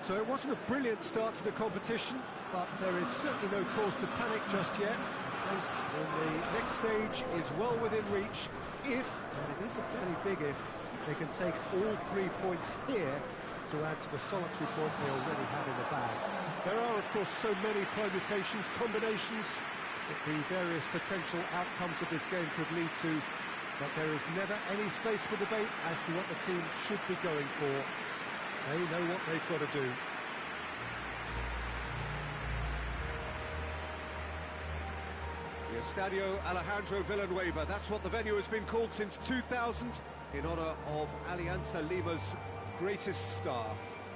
So it wasn't a brilliant start to the competition, but there is certainly no cause to panic just yet, as the next stage is well within reach if, and it is a fairly big if, they can take all 3 points here to add to the solitary point they already have in the bag. There are, of course, so many permutations, combinations that the various potential outcomes of this game could lead to, but there is never any space for debate as to what the team should be going for. They know what they've got to do. The Estadio Alejandro Villanueva, that's what the venue has been called since 2000, in honour of Alianza Lima's greatest star.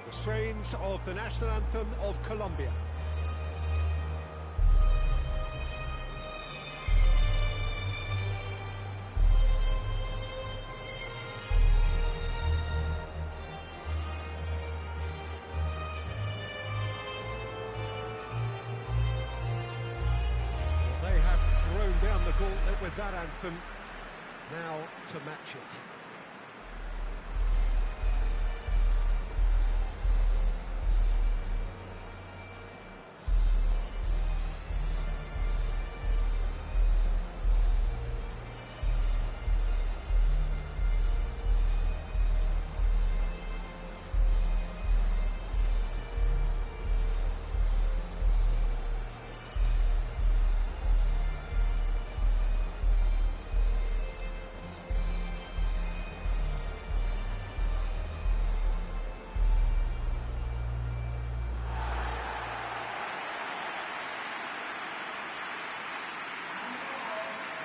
The strains of the national anthem of Colombia. They have thrown down the gauntlet with that anthem. Now to match it.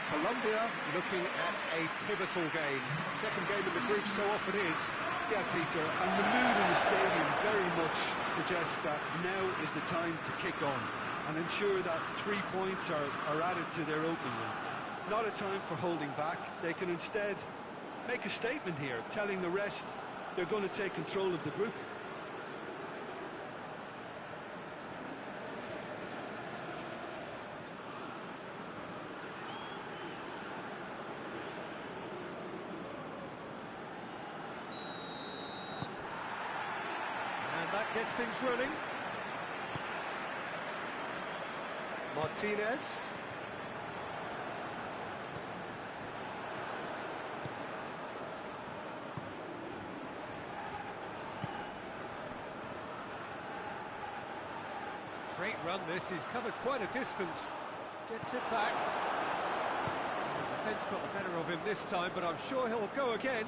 Colombia looking at a pivotal game. Second game of the group so often is. Yeah, Peter, and the mood in the stadium very much suggests that now is the time to kick on and ensure that 3 points are added to their opening run. Not a time for holding back. They can instead make a statement here, telling the rest they're going to take control of the group. That gets things running. Martinez. Great run this, he's covered quite a distance. Gets it back. The defence got the better of him this time, but I'm sure he'll go again.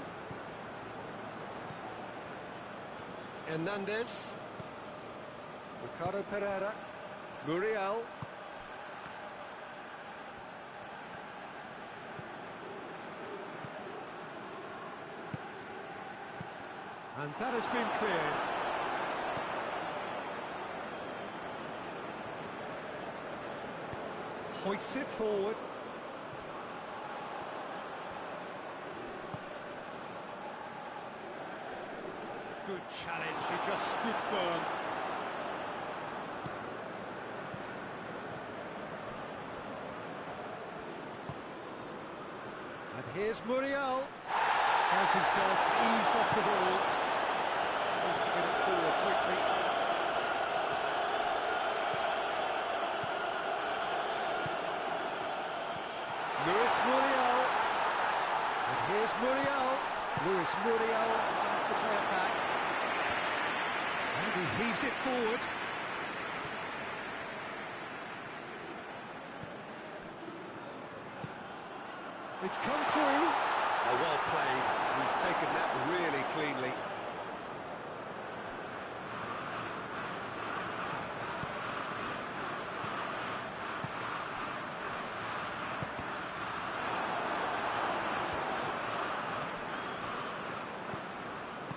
Hernandez, Ricardo Pereira, Muriel. And that has been cleared. Hoists it forward. Good challenge, he just stood firm. And here's Muriel. Finds himself eased off the ball. Wants to get it forward quickly. Luis Muriel. And here's Muriel. Luis Muriel decides to play it back. And he heaves it forward. It's come through. Oh, well played. He's taken that really cleanly.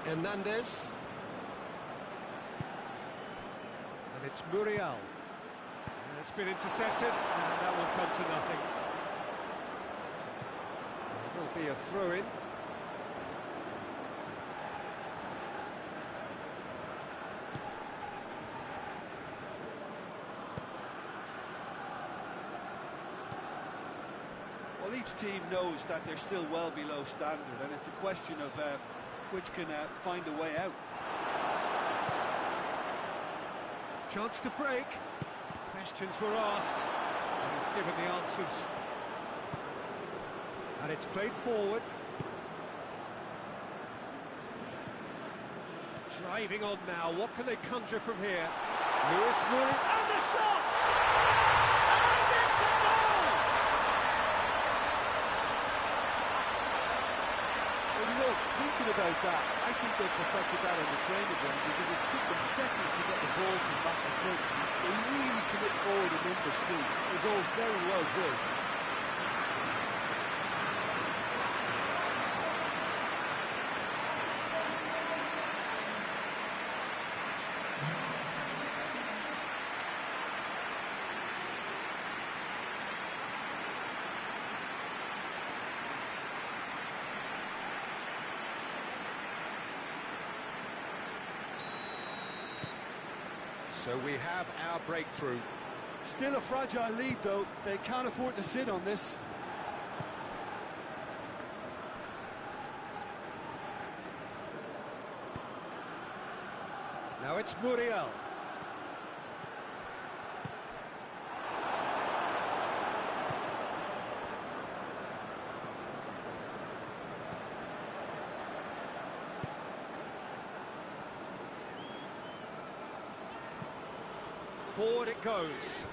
Hernandez. And it's Muriel. And it's been intercepted, and that will come to nothing. It will be a throw-in. Well, each team knows that they're still well below standard, and it's a question of which can find a way out. Chance to break. Questions were asked, and he's given the answers. And it's played forward. Driving on now, what can they conjure from here? Lewis Murray, and the shot! And it's a goal! Well, look, thinking about that, I think they perfected that on the training ground because it took them seconds to get the ball from back to front. They really commit forward in numbers too. It was all very well built. So we have our breakthrough. Still a fragile lead though, they can't afford to sit on this. Now it's Muriel. Forward it goes.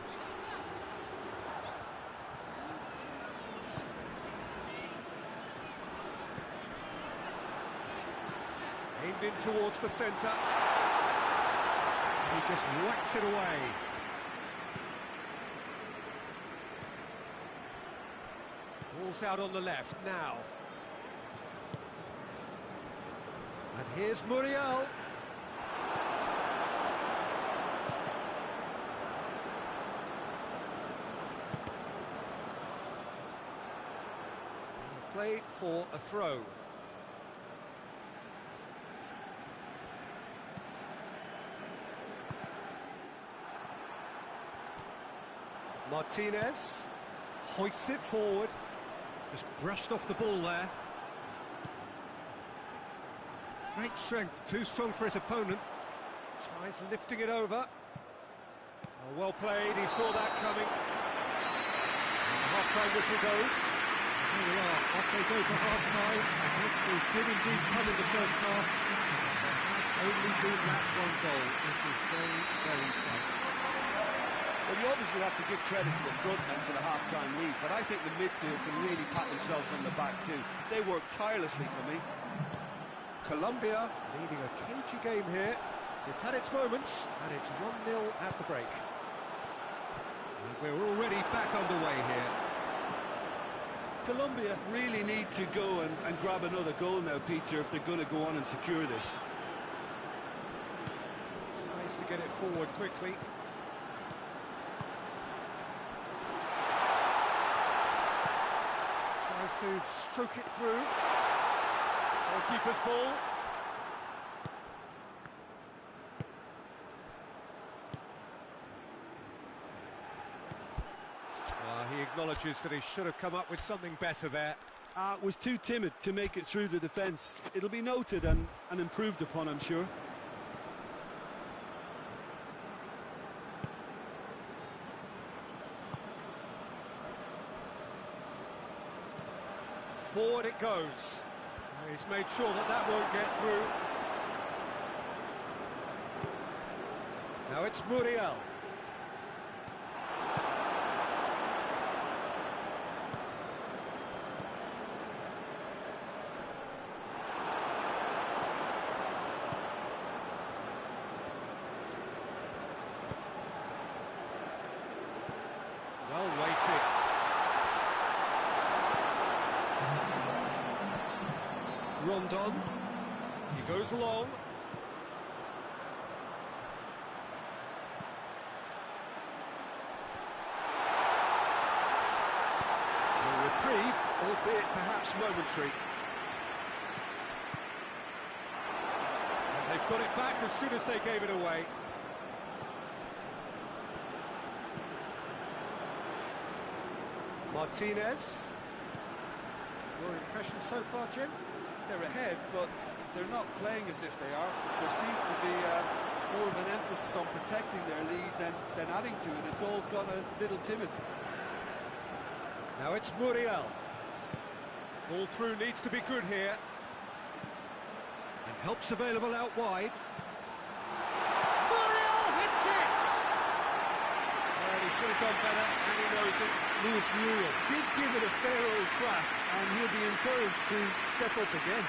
Aimed in towards the centre. He just whacks it away. Ball's out on the left now. And here's Muriel. Play for a throw. Martinez hoists it forward. Just brushed off the ball there. Great strength, too strong for his opponent. Tries lifting it over. Oh, well played, he saw that coming. Half-time whistle goes. Here we are, off they go for half-time. It did indeed come in the first half. There has only been that one goal. It was very, very tight. Well, you obviously have to give credit to the front men for the half-time lead, but I think the midfield can really pat themselves on the back too. They work tirelessly for me. Colombia leading a cagey game here. It's had its moments, and it's 1-0 at the break. And we're already back underway here. Colombia really need to go and grab another goal now, Peter, if they're going to go on and secure this. Tries to get it forward quickly. Tries to stroke it through. Goalkeeper's ball. He acknowledges that he should have come up with something better there. Was too timid to make it through the defence. It'll be noted and improved upon, I'm sure. Forward it goes. He's made sure that that won't get through. Now it's Muriel. Well weighted. Rondon. He goes long. A reprieve, albeit perhaps momentary. And they've got it back as soon as they gave it away. Martinez. Your impression so far, Jim? They're ahead, but they're not playing as if they are. There seems to be more of an emphasis on protecting their lead than adding to it. It's all gone a little timid. Now it's Muriel. Ball through needs to be good here. And help's available out wide. Muriel hits it! Well, he should have done better, and he knows it. Luis Muriel did give it a fair old crack, and he'll be encouraged to step up again.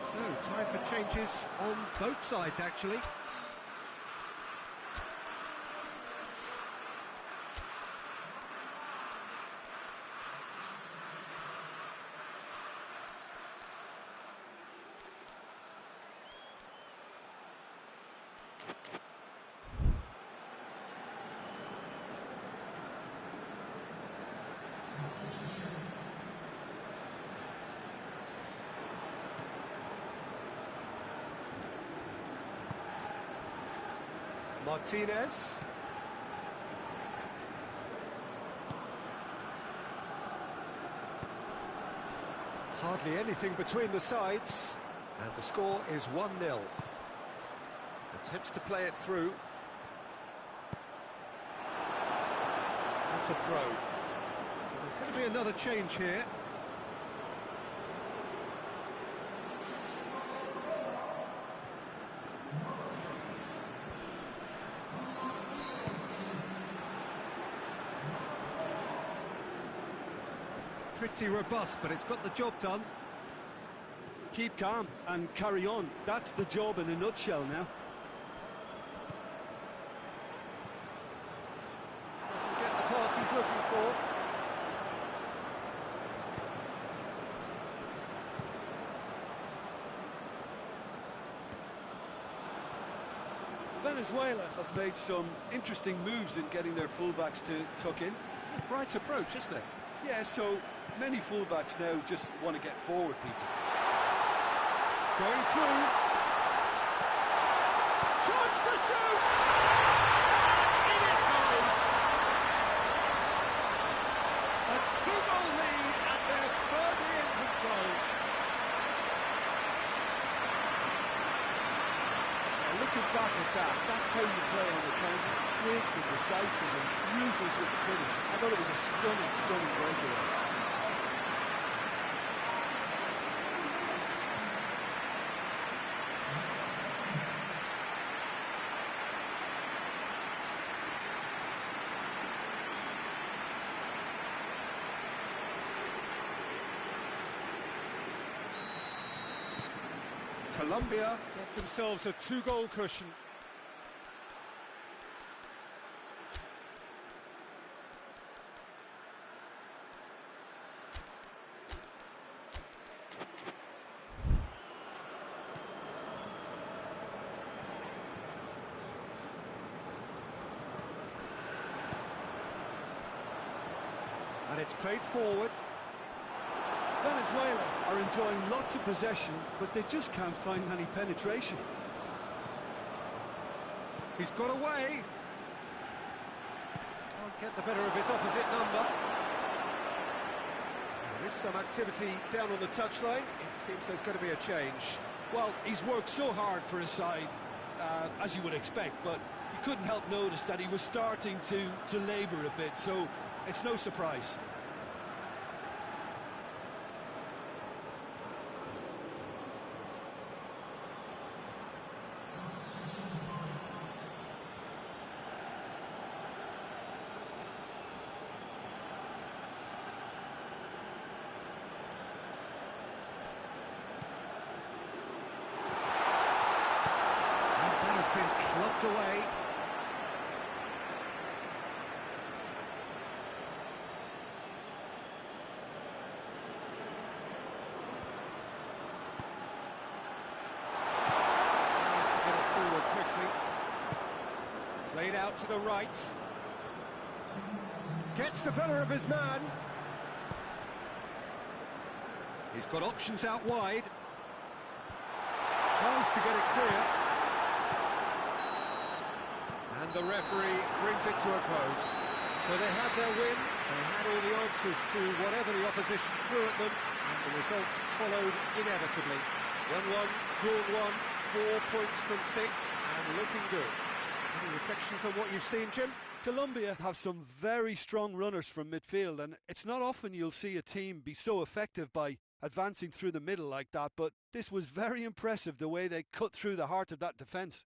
So, time for changes on both sides, actually. Martinez. Hardly anything between the sides, and the score is 1-0. Attempts to play it through. That's a throw. There's going to be another change here. Pretty robust, but it's got the job done. Keep calm and carry on. That's the job in a nutshell now. Doesn't get the pass he's looking for. Venezuela have made some interesting moves in getting their fullbacks to tuck in. A bright approach, isn't it? Yeah, so many fullbacks now just want to get forward, Peter. Going through. Chance to shoot! In it goes! A 2-goal lead, and they're firmly in control. Looking back at that, that's how you play on the counter. Quick and decisive and ruthless with the finish. I thought it was a stunning breakaway. Colombia get themselves a 2-goal cushion. And it's played forward. Venezuela are enjoying lots of possession, but they just can't find any penetration. He's got away. Can't get the better of his opposite number. There is some activity down on the touchline. It seems there's going to be a change. Well, he's worked so hard for his side, as you would expect, but you couldn't help notice that he was starting to labour a bit, so it's no surprise. Clubbed away. Tries to get it forward quickly. Played out to the right. Gets the better of his man. He's got options out wide. Tries to get it clear. And the referee brings it to a close. So they have their win. They had all the answers to whatever the opposition threw at them, and the result followed inevitably. 1-1, drawn 1, 4 points from 6, and looking good. Any reflections on what you've seen, Jim? Colombia have some very strong runners from midfield, and it's not often you'll see a team be so effective by advancing through the middle like that, but this was very impressive the way they cut through the heart of that defence.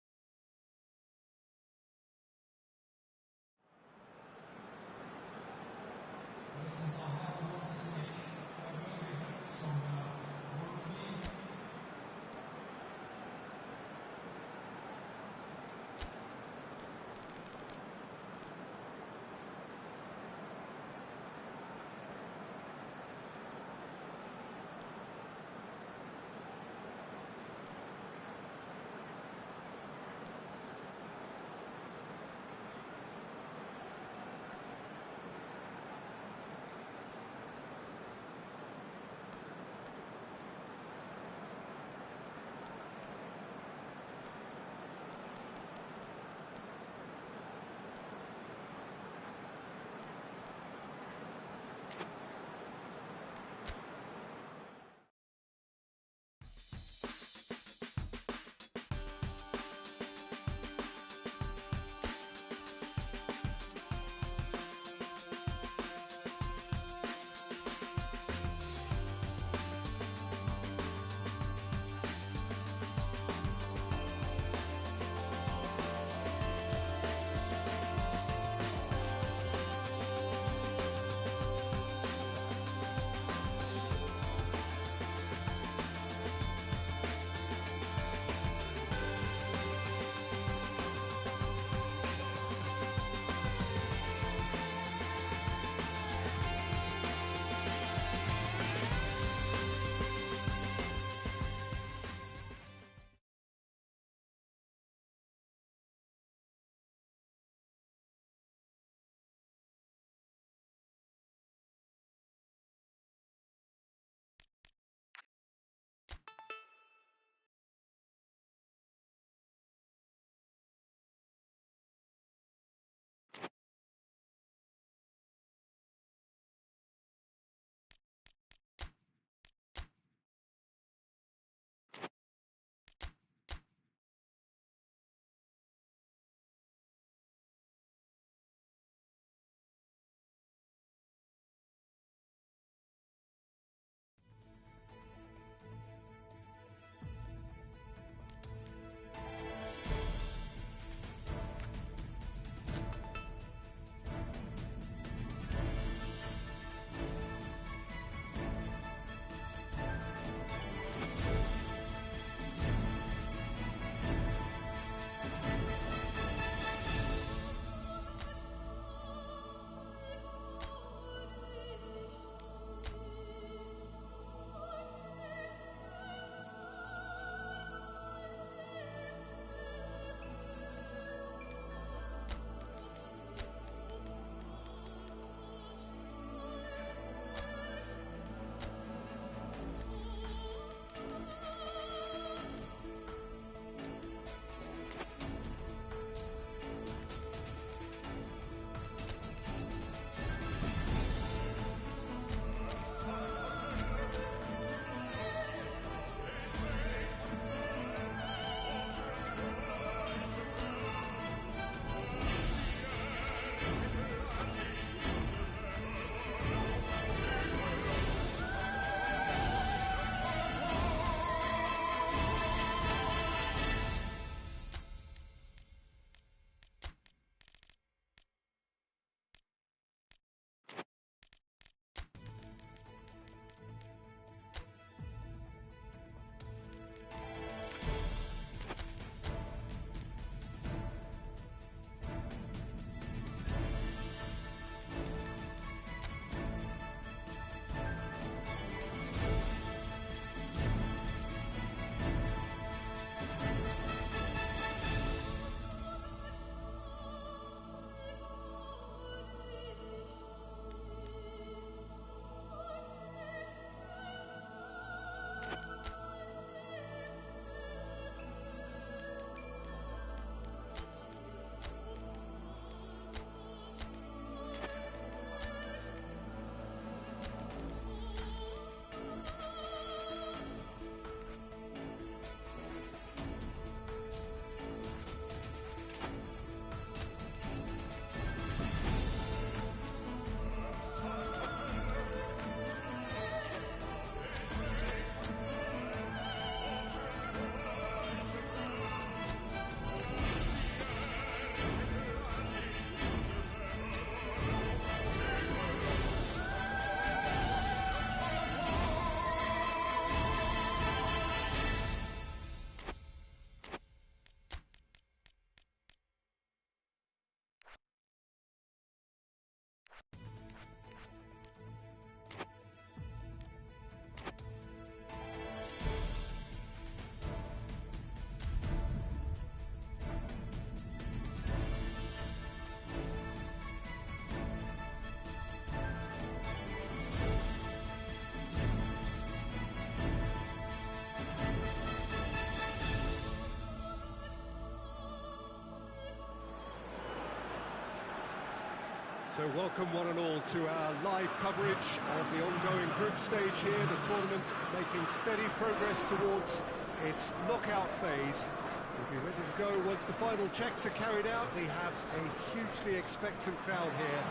So welcome one and all to our live coverage of the ongoing group stage here, the tournament making steady progress towards its knockout phase. We'll be ready to go once the final checks are carried out. We have a hugely expectant crowd here.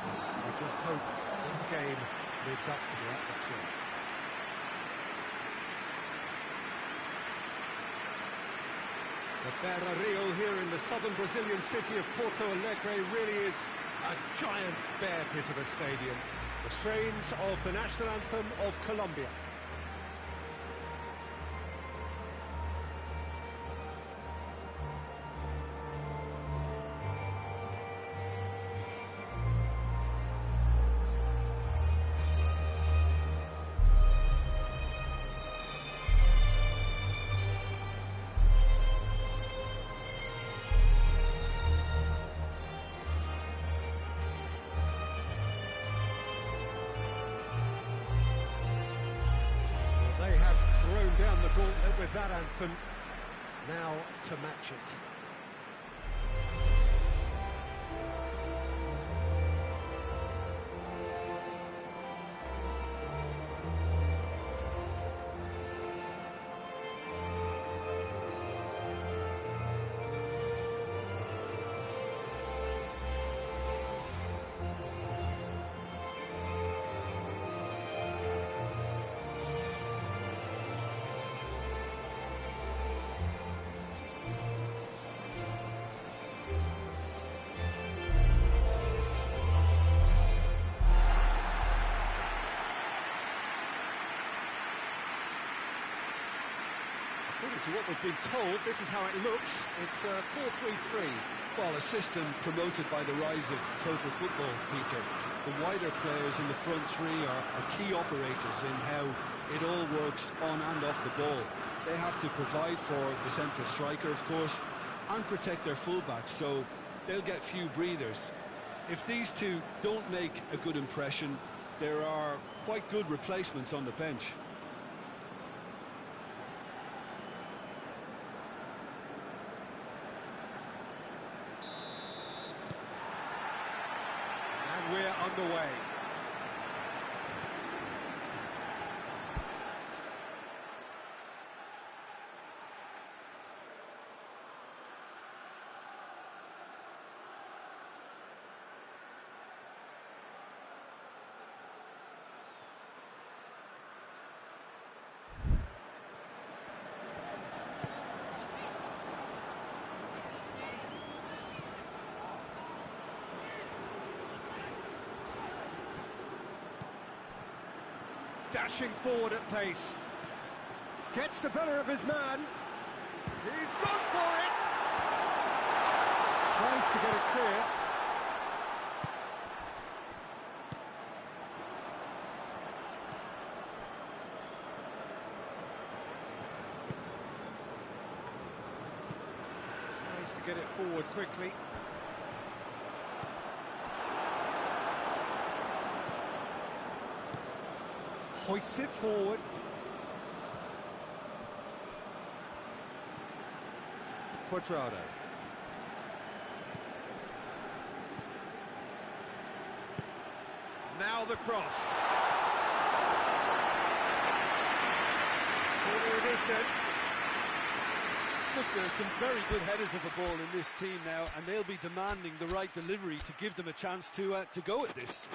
We just hope this game lives up to the atmosphere. The Beira Rio here in the southern Brazilian city of Porto Alegre really is a giant bear pit of a stadium. The strains of the national anthem of Colombia. Down the gauntlet with that anthem, now to match it. According to what we've been told, this is how it looks. It's 4-3-3. Well, a system promoted by the rise of CHOCO football, Peter. The wider players in the front three are key operators in how it all works on and off the ball. They have to provide for the central striker, of course, and protect their fullbacks, so they'll get few breathers. If these two don't make a good impression, there are quite good replacements on the bench. We're underway. Dashing forward at pace. Gets the better of his man. He's gone for it! Tries to get it clear. Tries to get it forward quickly. Hoists it forward. Quadrado. Now the cross. Corner it is then. Look, there are some very good headers of the ball in this team now, and they'll be demanding the right delivery to give them a chance to go at this.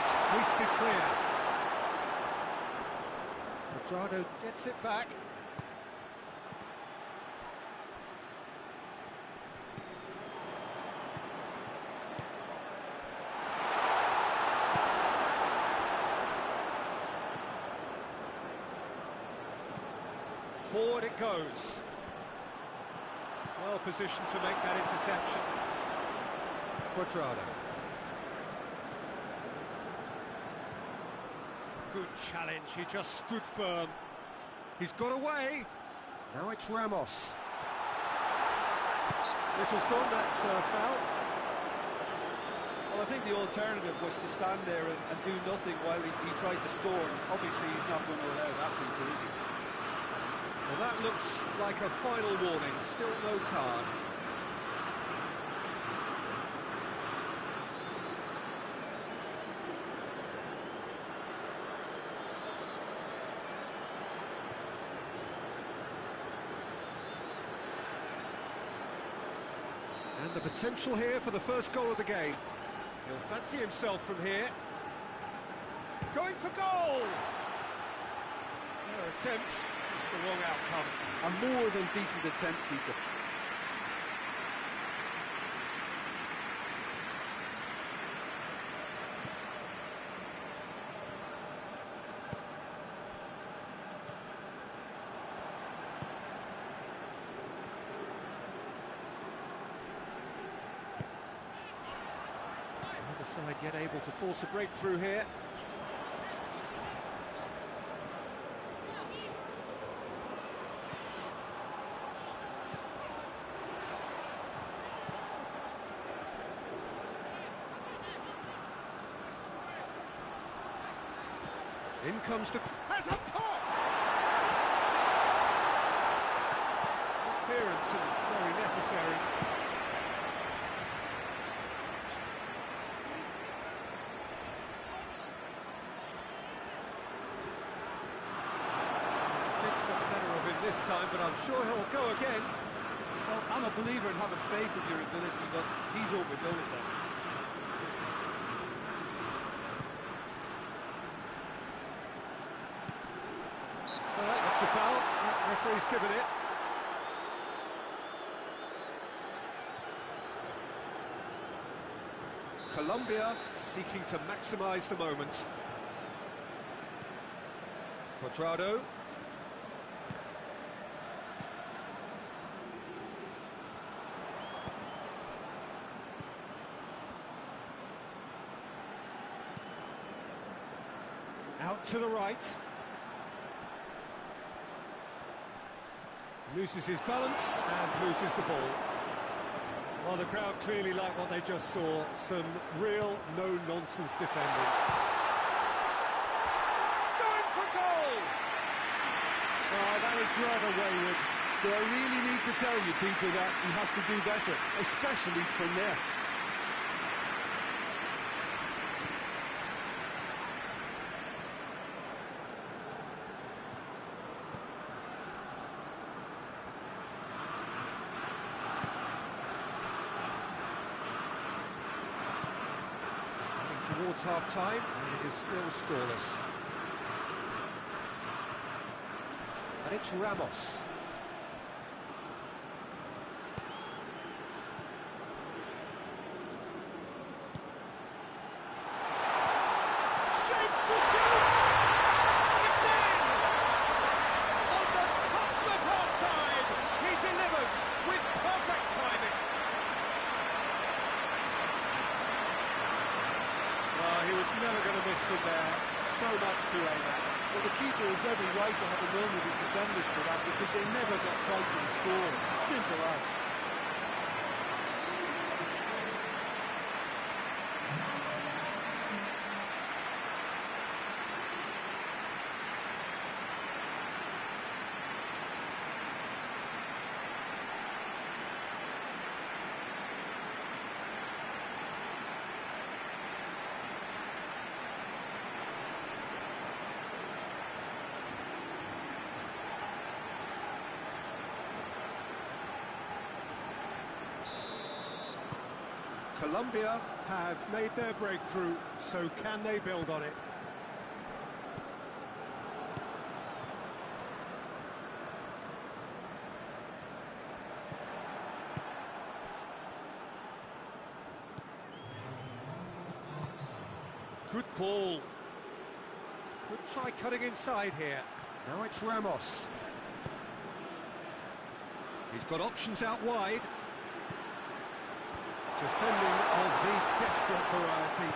Hoisted clear. Quadrado gets it back. Forward it goes. Well positioned to make that interception. Quadrado. Good challenge, he just stood firm. He's got away. Now it's Ramos. Whistle's gone, that's foul. Well, I think the alternative was to stand there and do nothing while he tried to score. And obviously, he's not going to allow that to, is he? Well, that looks like a final warning. Still no card. And the potential here for the first goal of the game. He'll fancy himself from here. Going for goal! Their attempt, just the wrong outcome. A more than decent attempt, Peter. Side yet able to force a breakthrough here. In comes the... has a pop! Clearance and very necessary. This time, but I'm sure he'll go again. Well, I'm a believer in having faith in your ability, but he's overdone it then. Well, that's a foul. The referee's given it. Colombia seeking to maximise the moment. Quadrado. Out to the right. Loses his balance and loses the ball. Well, the crowd clearly like what they just saw. Some real no-nonsense defending. Going for goal! Oh, that is rather wayward. Do I really need to tell you, Peter, that he has to do better, especially from there? Towards half-time, and it is still scoreless. And it's Ramos. Shapes to shoot! It's in! On the cusp of half-time, he delivers with perfect timing. He was never going to miss from there. So much to aim at. Well, the keeper has every right to have a run with his defenders for that because they never got tight to the score. Simple as. Colombia have made their breakthrough, so can they build on it? Good ball. Could try cutting inside here. Now it's Ramos. He's got options out wide. Defending of the desperate variety.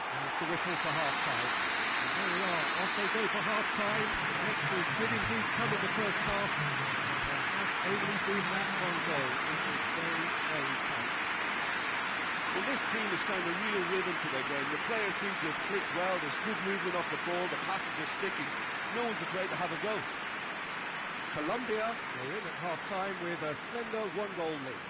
And it's the whistle for half-time. And there we are, off they go for half-time. Extras did indeed come in the first half. There has only been that one goal. It was very, very tight. Well, this team has found a real rhythm to their game. The players seem to have clicked well. There's good movement off the ball. The passes are sticking. No one's afraid to have a go. Colombia are in at half-time with a slender one-goal lead.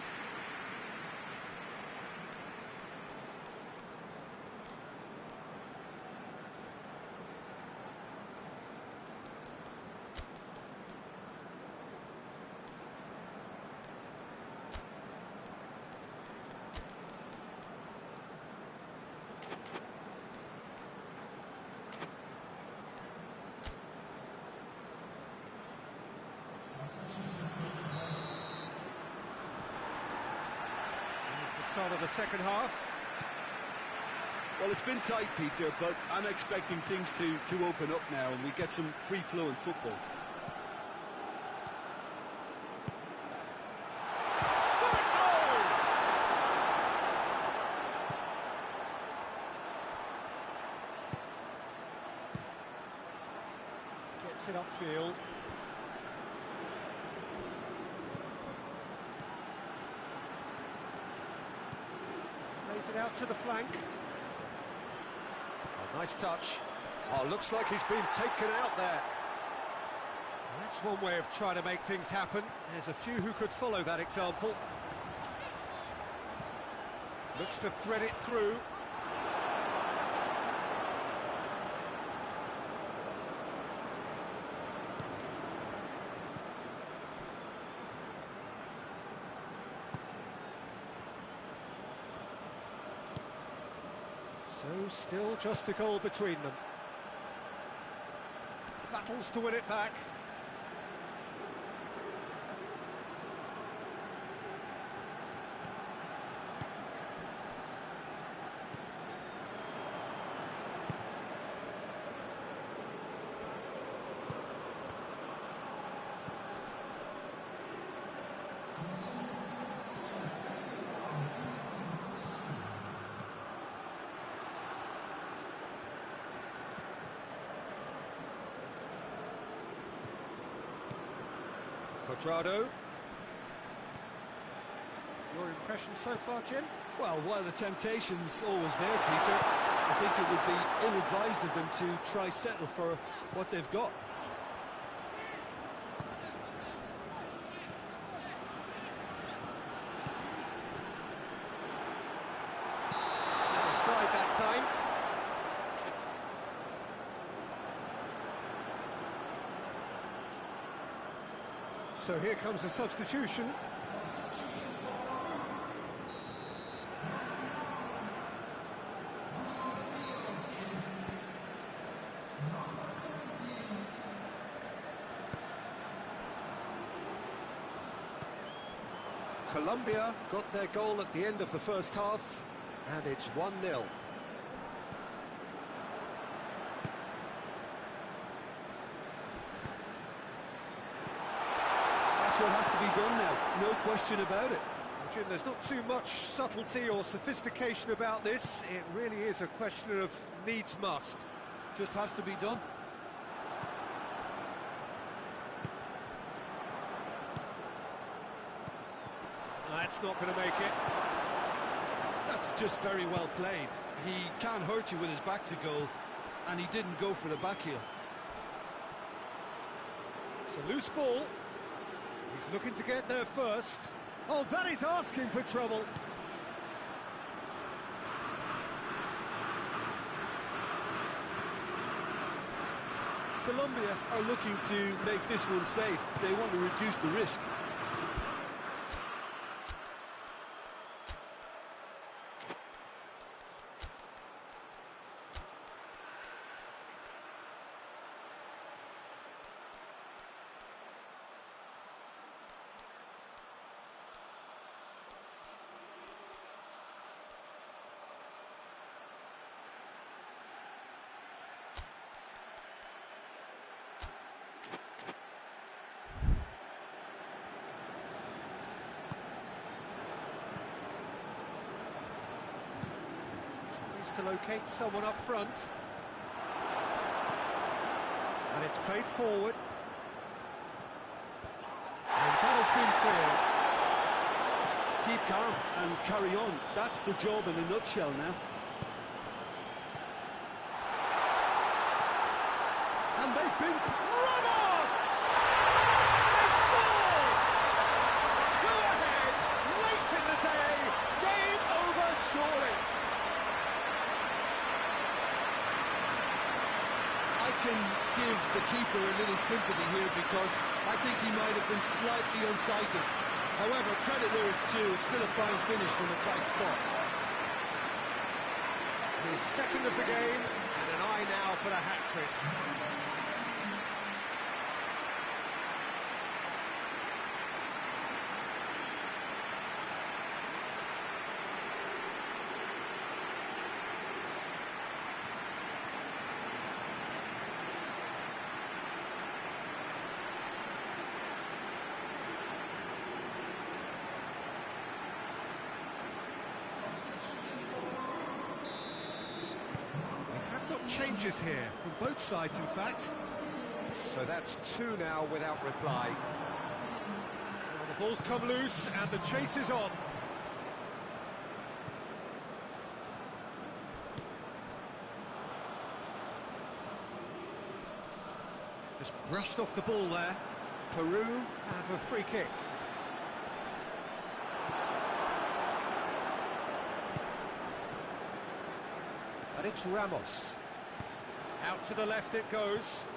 Start of the second half. Well, it's been tight, Peter, but I'm expecting things to open up now and we get some free-flowing football. Shot goal! Gets it upfield. Plays it out to the flank. Oh, nice touch. Oh, looks like he's been taken out there. That's one way of trying to make things happen. There's a few who could follow that example. Looks to thread it through. So still just a goal between them. Battles to win it back. Quadrado. Your impression so far, Jim? Well, while the temptation's always there, Peter, I think it would be ill-advised of them to try settle for what they've got. Offside that time. So here comes the substitution. Colombia got their goal at the end of the first half, and it's 1-0. That's what has to be done now, no question about it. Jim, there's not too much subtlety or sophistication about this. It really is a question of needs must. Just has to be done. That's not going to make it. That's just very well played. He can't hurt you with his back to goal, and he didn't go for the back heel. It's a loose ball. He's looking to get there first. Oh, that is asking for trouble. Colombia are looking to make this one safe. They want to reduce the risk. To locate someone up front, and it's played forward, and that has been keep calm and carry on. That's the job in a nutshell now. And they've been... Ramos! They've scored! Two ahead, late in the day. Game over, surely. I can give the keeper a little sympathy here because I think he might have been slightly unsighted. However, credit where it's due, it's still a fine finish from a tight spot. His second of the game, and an eye now for the hat-trick. Changes here from both sides, in fact. So that's two now without reply. Well, the ball's come loose and the chase is on. Just brushed off the ball there. Peru have a free kick. And it's Ramos. Out to the left it goes.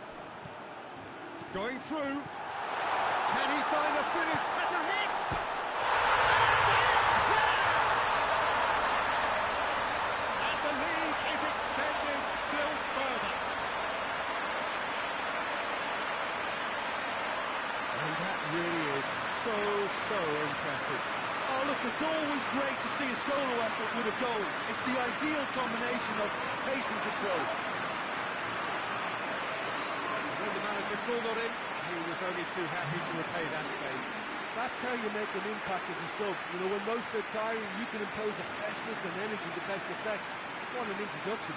Going through. Can he find a finish? That's a hit! And it's there! And the lead is extended still further. And that really is so impressive. Oh, look, it's always great to see a solo effort with a goal. It's the ideal combination of pace and control. When the manager called on him, he was only too happy to repay that favour. That's how you make an impact as a sub. You know, when most are tiring, you can impose a freshness and energy to best effect. What an introduction.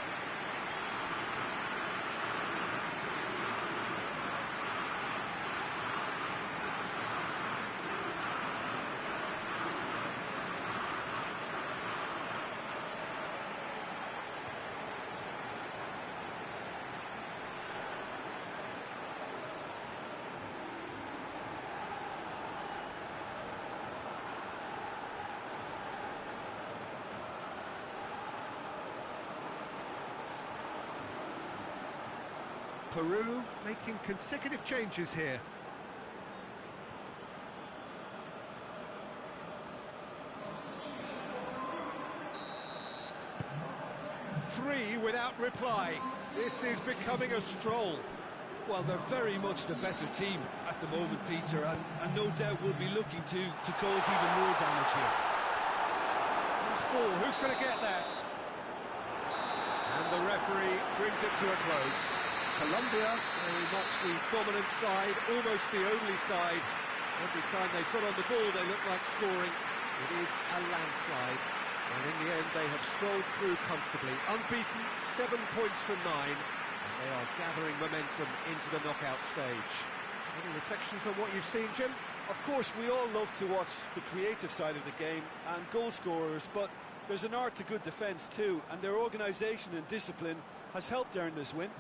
Peru making consecutive changes here. Three without reply. This is becoming a stroll. Well, they're very much the better team at the moment, Peter, and no doubt will be looking to cause even more damage here. Loose ball, who's going to get that? And the referee brings it to a close. Colombia, very much the dominant side, almost the only side. Every time they put on the ball, they look like scoring. It is a landslide, and in the end, they have strolled through comfortably. Unbeaten, 7 points from 9, and they are gathering momentum into the knockout stage. Any reflections on what you've seen, Jim? Of course, we all love to watch the creative side of the game and goal scorers, but there's an art to good defence too, and their organisation and discipline has helped earn this win.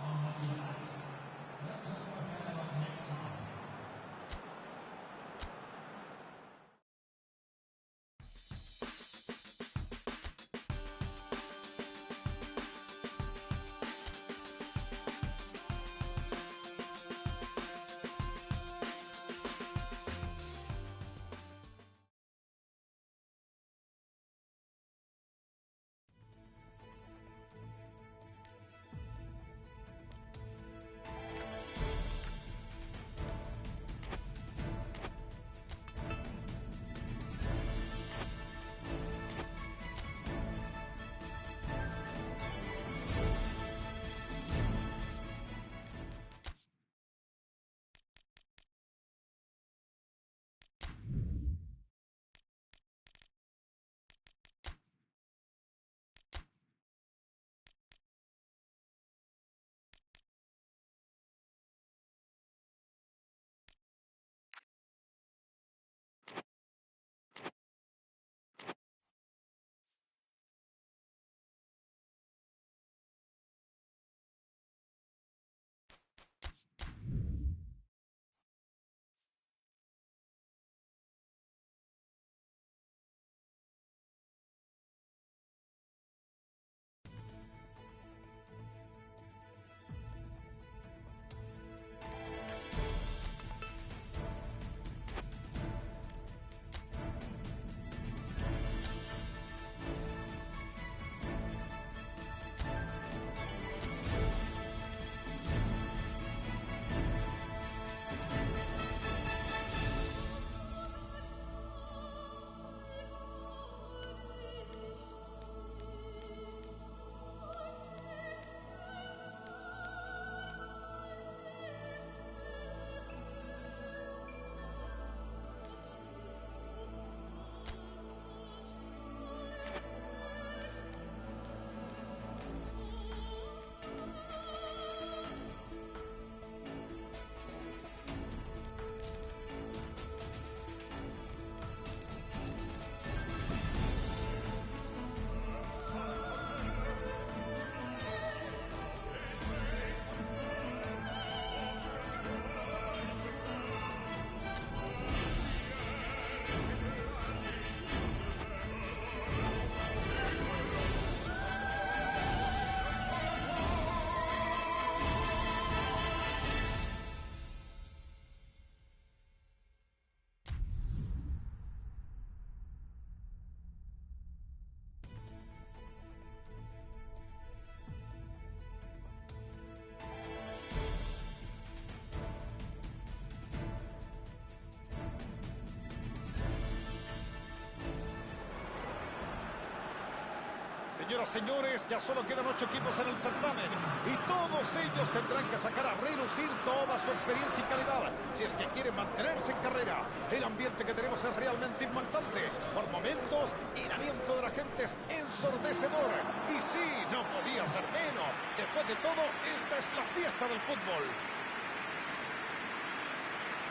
Señoras, señores, ya solo quedan 8 equipos en el certamen y todos ellos tendrán que sacar a relucir toda su experiencia y calidad si es que quieren mantenerse en carrera. El ambiente que tenemos es realmente impactante. Por momentos, el aliento de la gente es ensordecedor. Y sí, no podía ser menos. Después de todo, esta es la fiesta del fútbol.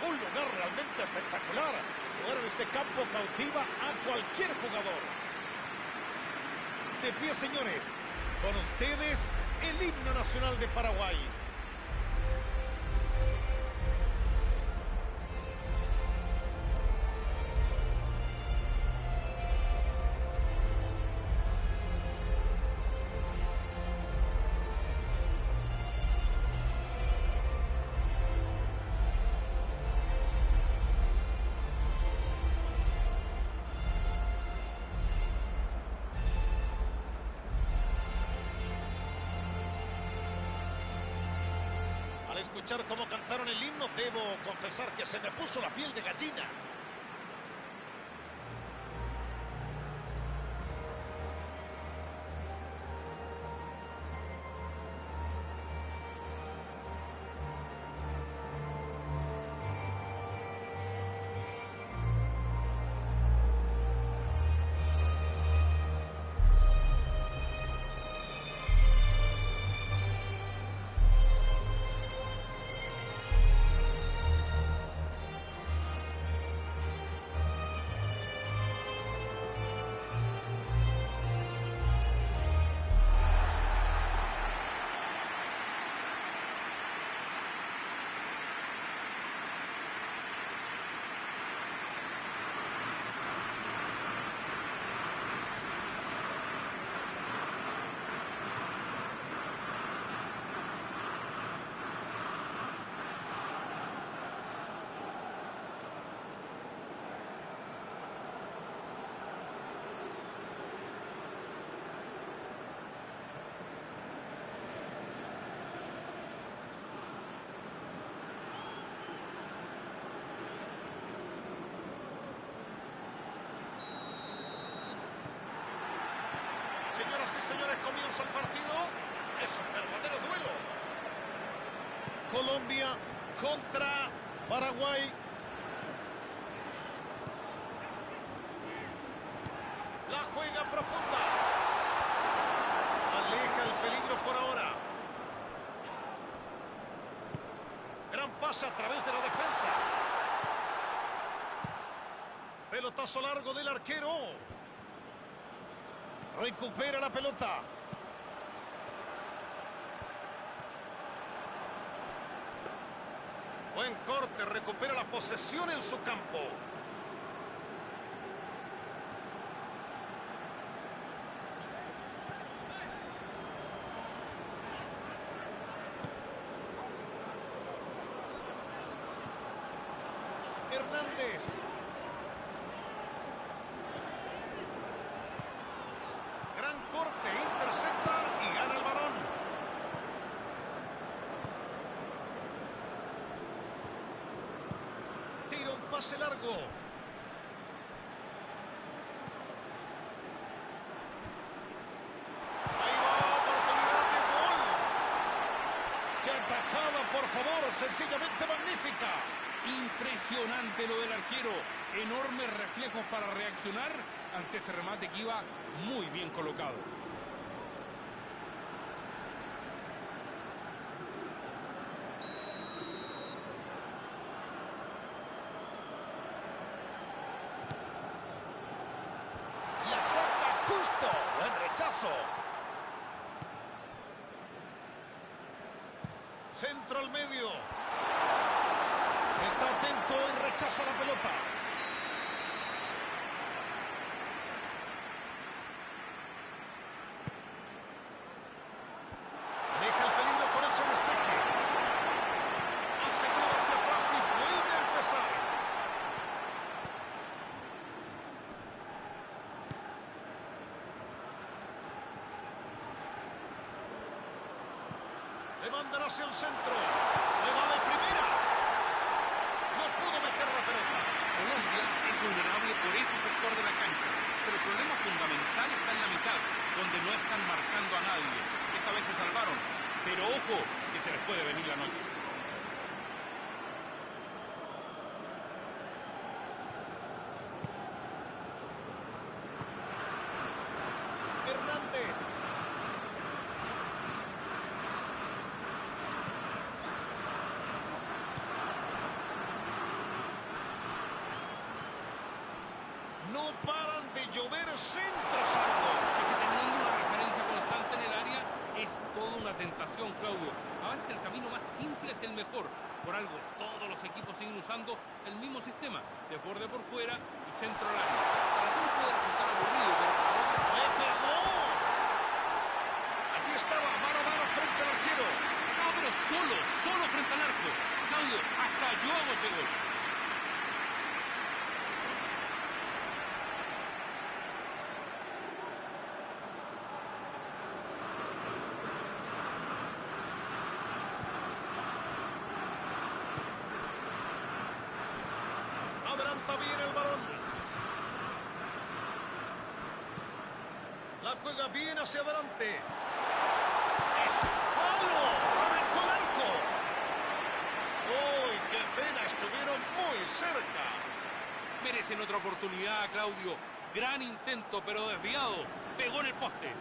Un lugar realmente espectacular. Jugar en este campo cautiva a cualquier jugador. De pie, señores, con ustedes el himno nacional de Paraguay. Escuchar cómo cantaron el himno, debo confesar que se me puso la piel de gallina. Señoras y señores, comienza el partido. Es un verdadero duelo. Colombia contra Paraguay. La juega profunda. Aleja el peligro por ahora. Gran pase a través de la defensa. Pelotazo largo del arquero. Recupera la pelota. Buen corte, recupera la posesión en su campo. Hernández. Gran corte, intercepta y gana el balón. Tira un pase largo. Ahí va, oportunidad de gol. ¡Qué atajada, por favor! Sencillamente magnífica. Impresionante lo del arquero. Enormes reflejos para reaccionar ante ese remate que iba muy bien colocado. La saca justo. Buen rechazo. Centro al medio. Está atento y rechaza la pelota. Deja el peligro por ese despeje. Asegura hacia atrás y vuelve a empezar. Le mandan hacia el centro. Le va de primera. No pudo meter la pelota. Colombia es vulnerable por ese sector de la cancha, pero el problema fundamental está en la mitad, donde no están marcando a nadie. Esta vez se salvaron, pero ojo que se les puede venir la noche. Hernández. No paran de llover centros, Aldo. Es que teniendo una referencia constante en el área es toda una tentación, Claudio. A veces el camino más simple es el mejor. Por algo, todos los equipos siguen usando el mismo sistema, desborde por fuera y centro al área. Para algunos puede resultar aburrido, pero para otros... ¡Le pegó! Allí estaba, mano a mano frente al arquero. No, pero solo frente al arco. Claudio, hasta yo hago ese gol. Adelanta bien el balón. La juega bien hacia adelante. ¡Es palo! ¡Reventó el arco! ¡Uy, qué pena! Estuvieron muy cerca. Merecen otra oportunidad, Claudio. Gran intento, pero desviado. Pegó en el poste.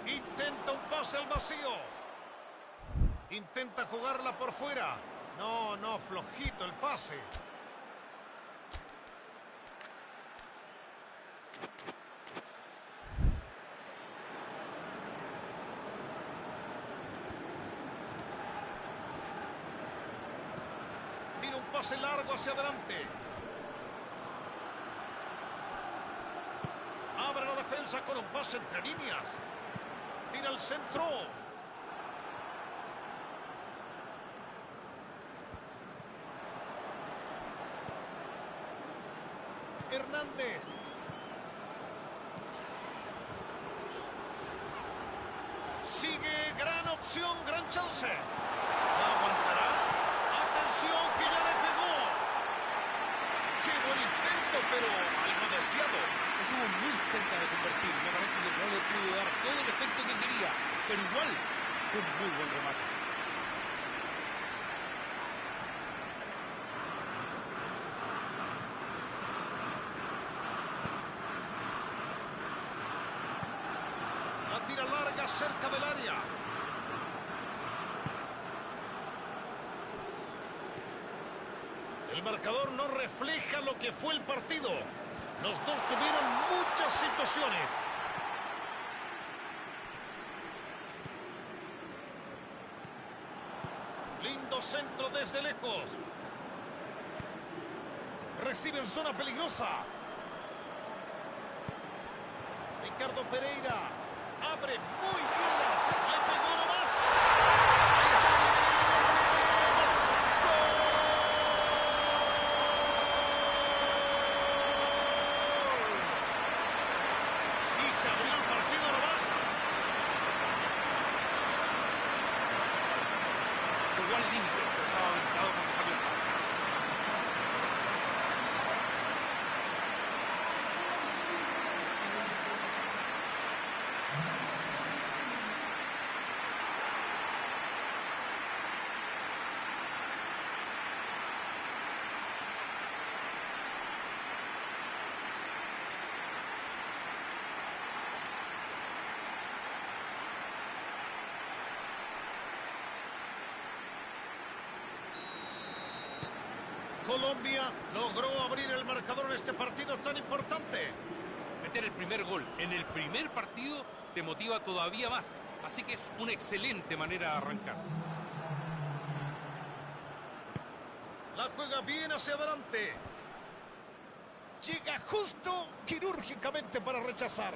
Intenta un pase al vacío. Intenta jugarla por fuera. No, flojito el pase. Tira un pase largo hacia adelante. Abre la defensa con un pase entre líneas. Tira el centro. Hernández. Sigue, gran opción, gran chance. ¿La aguantará? Atención, que ya le pegó. Qué buen intento, pero algo desviado. Estuvo muy cerca de convertir. Me parece que no le pudo dar todo el efecto que quería, pero igual fue un muy buen remate. La tira larga cerca del área. El marcador no refleja lo que fue el partido. Los dos tuvieron muchas situaciones. Lindo centro desde lejos. Recibe en zona peligrosa. Ricardo Pereira. Abre muy bien la... Le pegó nomás. Y se abrió el partido nomás. Jugó al límite, pero estaba aventado cuando salió el pase. Colombia logró abrir el marcador en este partido tan importante. Meter el primer gol en el primer partido te motiva todavía más. Así que es una excelente manera de arrancar. La juega bien hacia adelante. Llega justo quirúrgicamente para rechazar.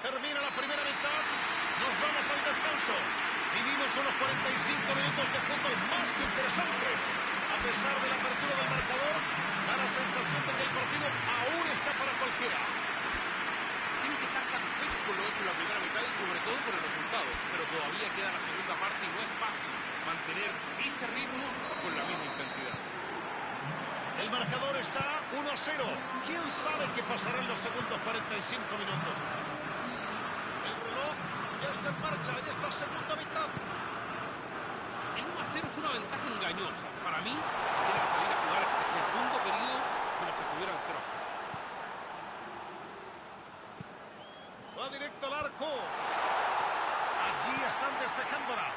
Termina la primera mitad. Nos vamos al descanso. Vivimos unos 45 minutos de fútbol más que interesantes. A pesar de la apertura del marcador, da la sensación de que el partido aún está para cualquiera. Tienen que estar satisfechos con lo hecho en la primera mitad y sobre todo por el resultado. Pero todavía queda la segunda parte y no es fácil mantener ese ritmo con la misma intensidad. El marcador está 1-0. ¿Quién sabe qué pasará en los segundos 45 minutos? El reloj ya está en marcha en esta segunda mitad. El 1-0 es una ventaja engañosa. Para mí, tiene que salir a jugar este segundo periodo como si estuvieran 0-0. Va directo al arco. Allí están despejándola.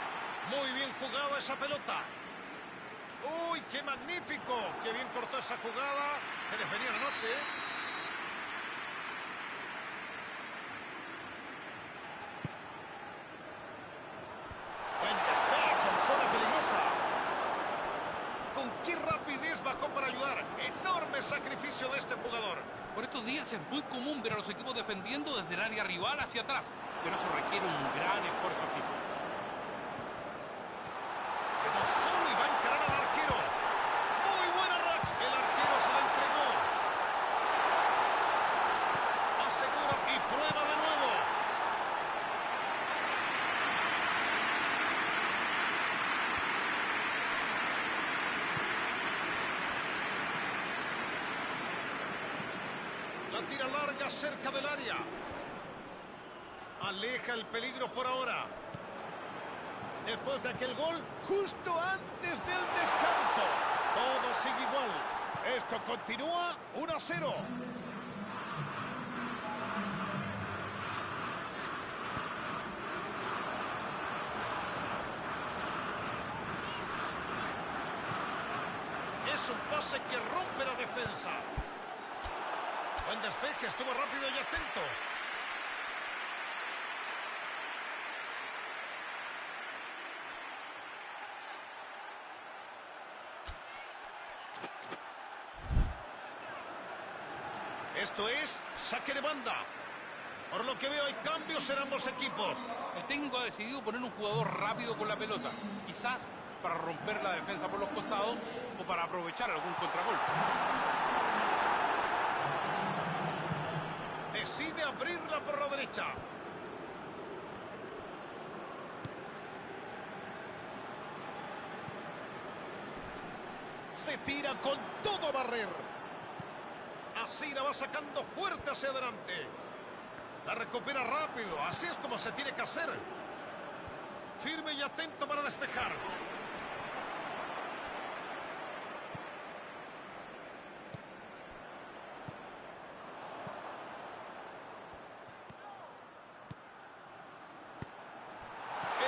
Muy bien jugada esa pelota. ¡Uy, qué magnífico! ¡Qué bien cortó esa jugada! Se les venía la noche, ¿eh? Buen despeje en zona peligrosa. Con qué rapidez bajó para ayudar. Enorme sacrificio de este jugador. Por estos días es muy común ver a los equipos defendiendo desde el área rival hacia atrás, pero eso requiere un gran esfuerzo físico. Quedó solo y va a encarar al arquero. Muy buena racha. El arquero se la entregó. Asegura y prueba de nuevo. La tira larga cerca del área. Aleja el peligro por ahora. Después de aquel gol, justo antes del descanso. Todo sigue igual. Esto continúa 1-0. Es un pase que rompe la defensa. Buen despeje, estuvo rápido y atento. Esto es saque de banda. Por lo que veo hay cambios en ambos equipos. El técnico ha decidido poner un jugador rápido con la pelota, quizás para romper la defensa por los costados o para aprovechar algún contragolpe. Decide abrirla por la derecha. Se tira con todo a barrer. Así la va sacando fuerte hacia adelante. La recupera rápido. Así es como se tiene que hacer. Firme y atento para despejar.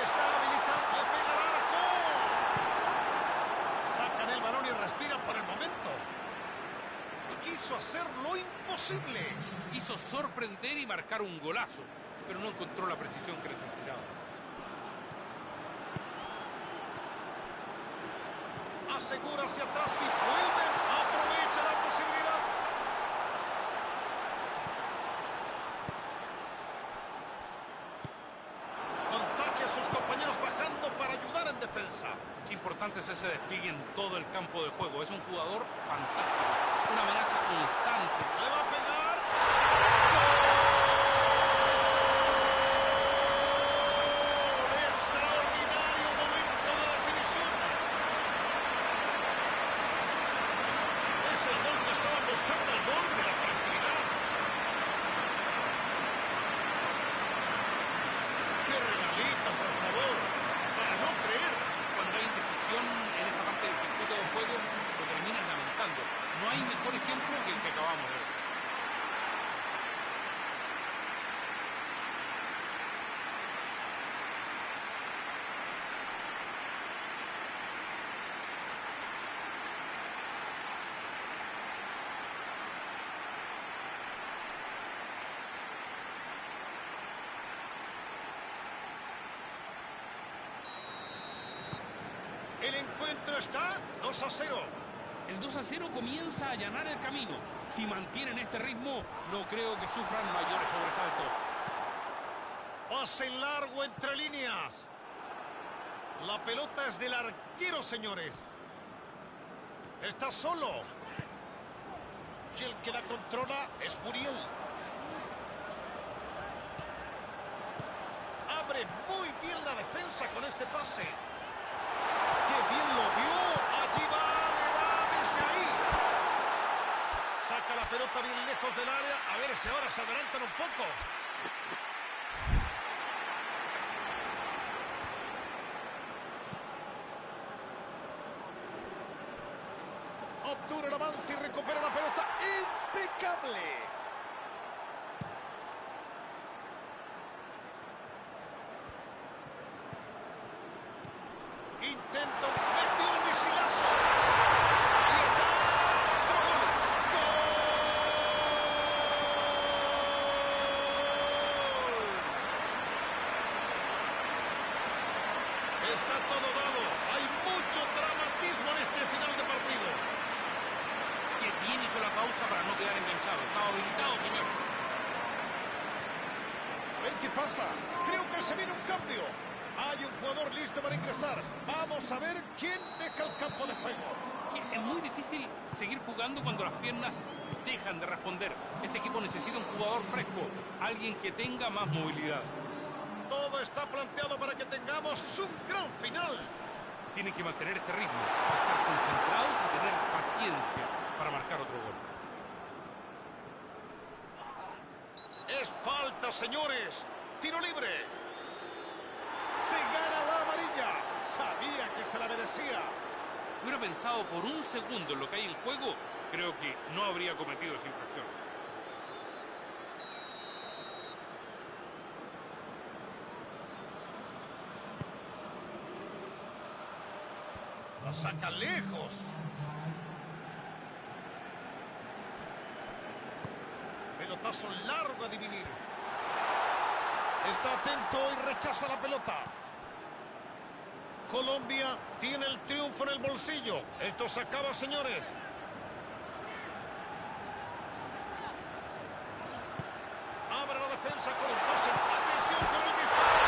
Está habilitado. Le pega al arco. Sacan el balón y respiran por el momento. Quiso hacer lo imposible. Hizo sorprender y marcar un golazo, pero no encontró la precisión que necesitaba. Asegura hacia atrás y vuelve. Aprovecha la posibilidad. Contagia a sus compañeros bajando para ayudar en defensa. Qué importante es ese despliegue en todo el campo de juego. Es un jugador fantástico, una amenaza constante. Le va a pegar. ¡Gol! Extraordinario momento de definición. Es el gol que estaban buscando, el gol de la tranquilidad. ¡Qué regalita, por favor! Para no creer. Cuando hay indecisión en esa parte del circuito de juego, lo terminan lamentando. No hay mejor ejemplo que el que acabamos de ver. El encuentro está 2-0. El 2-0 comienza a allanar el camino. Si mantienen este ritmo, no creo que sufran mayores sobresaltos. Pase largo entre líneas. La pelota es del arquero, señores. Está solo. Y el que la controla es Muriel. Abre muy bien la defensa con este pase. ¡Qué bien lo vio! Allí va, le da desde ahí. Saca la pelota bien lejos del área. A ver si ahora se adelantan un poco. Obtura el avance y recupera la pelota. ¡Impecable! Intento, metió el misilazo. Ahí está, otro gol. ¡Gol! Está todo dado. Hay mucho dramatismo en este final de partido. Que bien hizo la pausa para no quedar enganchado. Estaba habilitado, señor. A ver qué pasa. Creo que se viene un cambio. Hay un jugador listo para ingresar. Vamos a ver quién deja el campo de juego. Es muy difícil seguir jugando cuando las piernas dejan de responder. Este equipo necesita un jugador fresco, alguien que tenga más movilidad. Todo está planteado para que tengamos un gran final. Tienen que mantener este ritmo, estar concentrados y tener paciencia para marcar otro gol. Es falta, señores. Tiro libre. Se gana la amarilla. Sabía que se la merecía. Si hubiera pensado por un segundo en lo que hay en juego, creo que no habría cometido esa infracción. La saca lejos. Pelotazo largo a dividir. Está atento y rechaza la pelota. Colombia tiene el triunfo en el bolsillo. Esto se acaba, señores. Abre la defensa con el pase. Atención con el disparo.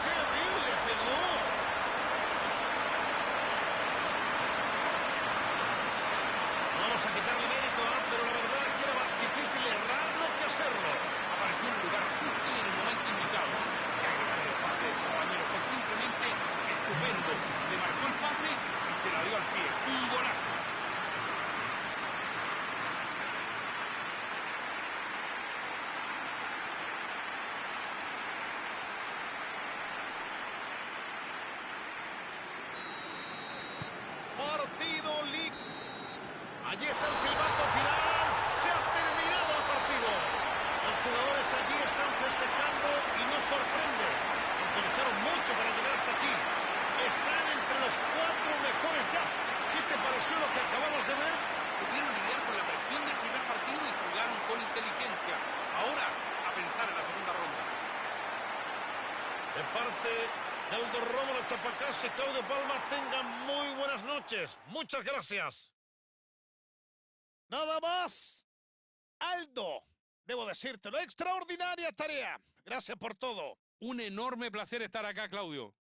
¡Qué bien le pegó! Vamos a quitarle mérito, pero la verdad es que era más difícil errarlo que hacerlo. Apareció en un lugar justo y en el momento indicado. Que agregar el pase del compañero fue simplemente estupendo. Le marcó el pase y se la dio al pie. Un golazo. Partido League. Allí está el silbato final. Se ha terminado el partido. Los jugadores allí están festejando y nos sorprende, porque lucharon mucho para llegar hasta aquí. Están entre los 4 mejores ya. ¿Qué te pareció lo que acabamos de ver? Supieron lidiar con la presión del primer partido y jugaron con inteligencia. Ahora, a pensar en la segunda ronda. De parte de Aldo Rómulo Chapacás y Claudio Palma, tengan muy buenas noches. Muchas gracias. Nada más. Aldo, debo decírtelo, extraordinaria tarea. Gracias por todo. Un enorme placer estar acá, Claudio.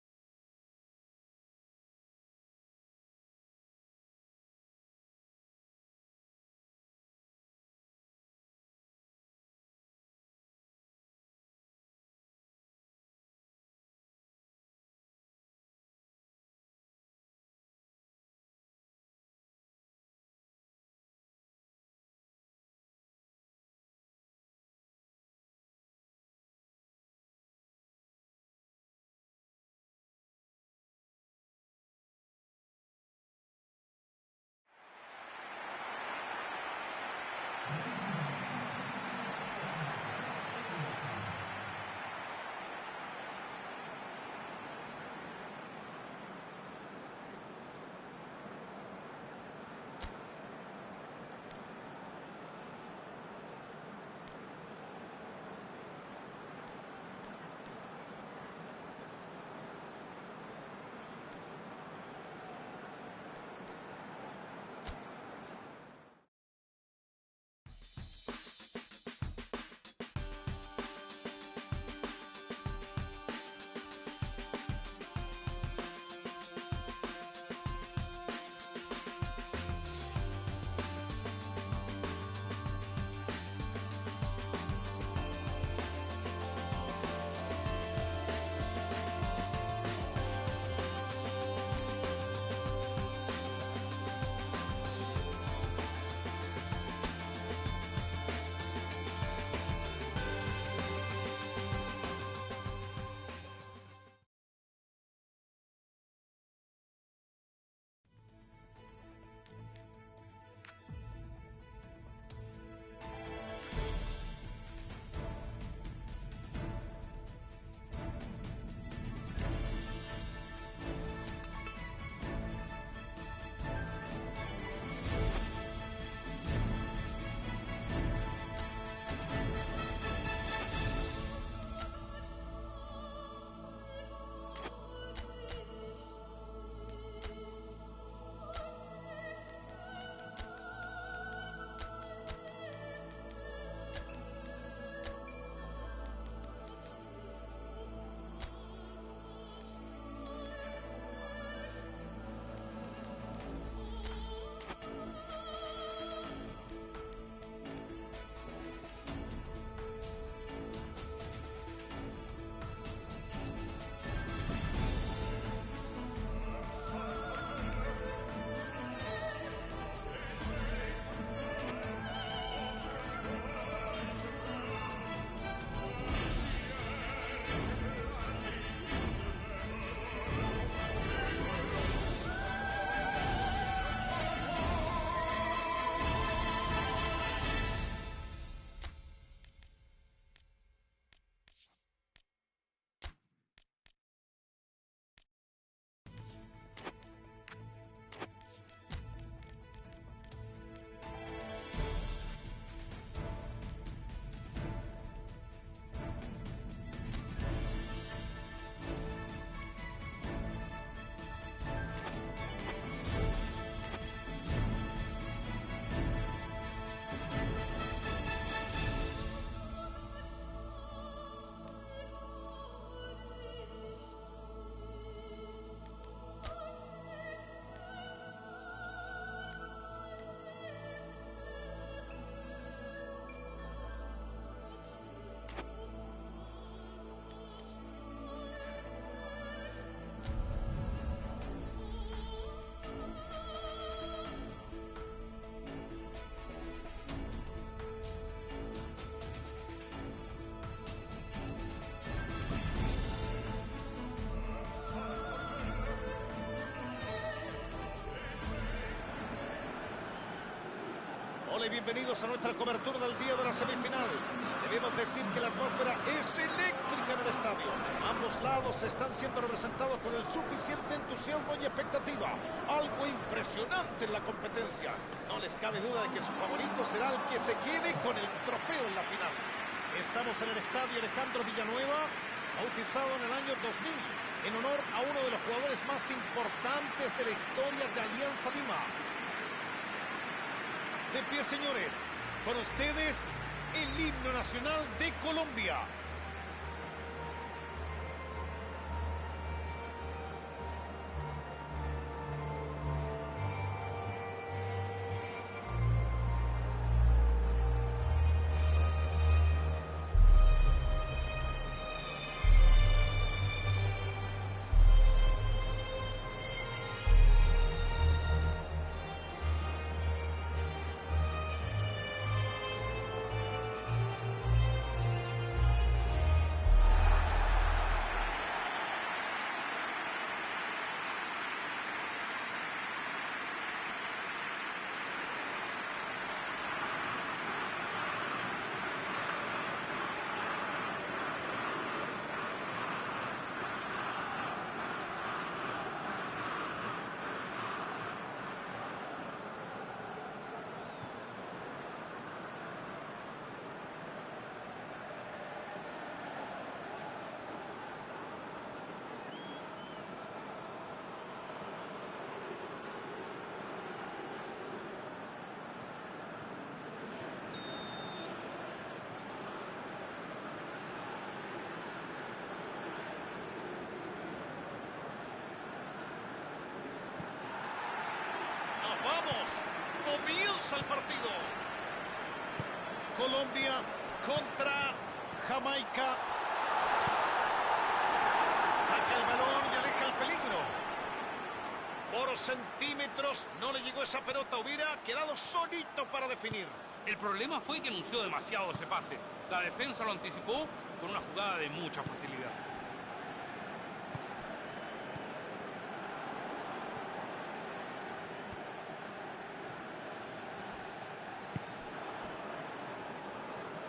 Hola y bienvenidos a nuestra cobertura del día de la semifinal. Debemos decir que la atmósfera es eléctrica en el estadio. Ambos lados están siendo representados con el suficiente entusiasmo y expectativa. Algo impresionante en la competencia. No les cabe duda de que su favorito será el que se quede con el trofeo en la final. Estamos en el estadio Alejandro Villanueva, bautizado en el año 2000, en honor a uno de los jugadores más importantes de la historia de Alianza Lima. De pie, señores, con ustedes el himno nacional de Colombia. ¡Vamos! ¡Comienza el partido! Colombia contra Jamaica. Saca el balón y aleja el peligro. Por centímetros no le llegó esa pelota. Hubiera quedado solito para definir. El problema fue que anunció demasiado ese pase. La defensa lo anticipó con una jugada de mucha facilidad.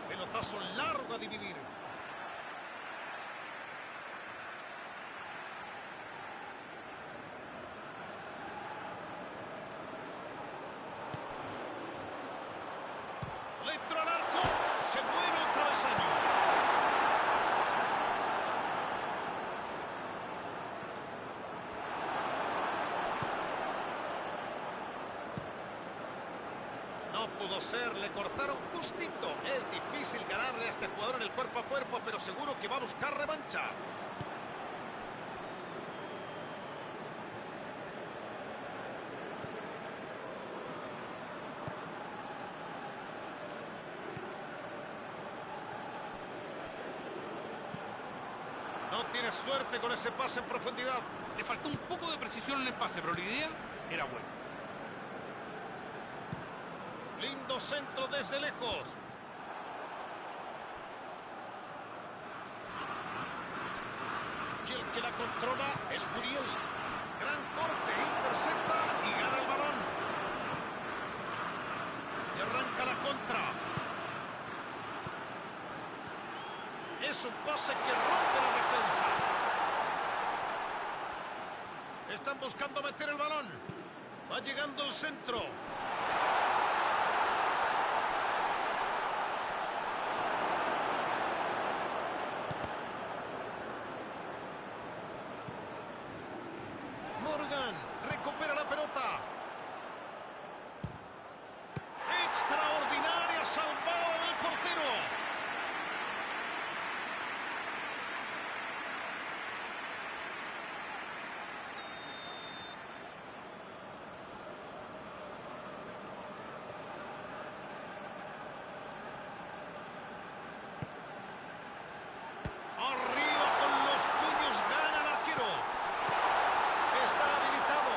Pelotazo largo a dividir. Le entró al arco. Se muere el travesaño. No pudo ser, le cortaron justito. Es difícil ganarle a este jugador en el cuerpo a cuerpo, pero seguro que va a buscar revancha. No tiene suerte con ese pase en profundidad. Le faltó un poco de precisión en el pase, pero la idea era buena. Lindo centro desde lejos. Y el que la controla es Muriel. Gran corte, intercepta y gana el balón. Y arranca la contra. Es un pase que rompe la defensa. Están buscando meter el balón. Va llegando el centro. Recupera la pelota. Extraordinaria salvada del portero. Arriba con los puños, gana el arquero. Está habilitado.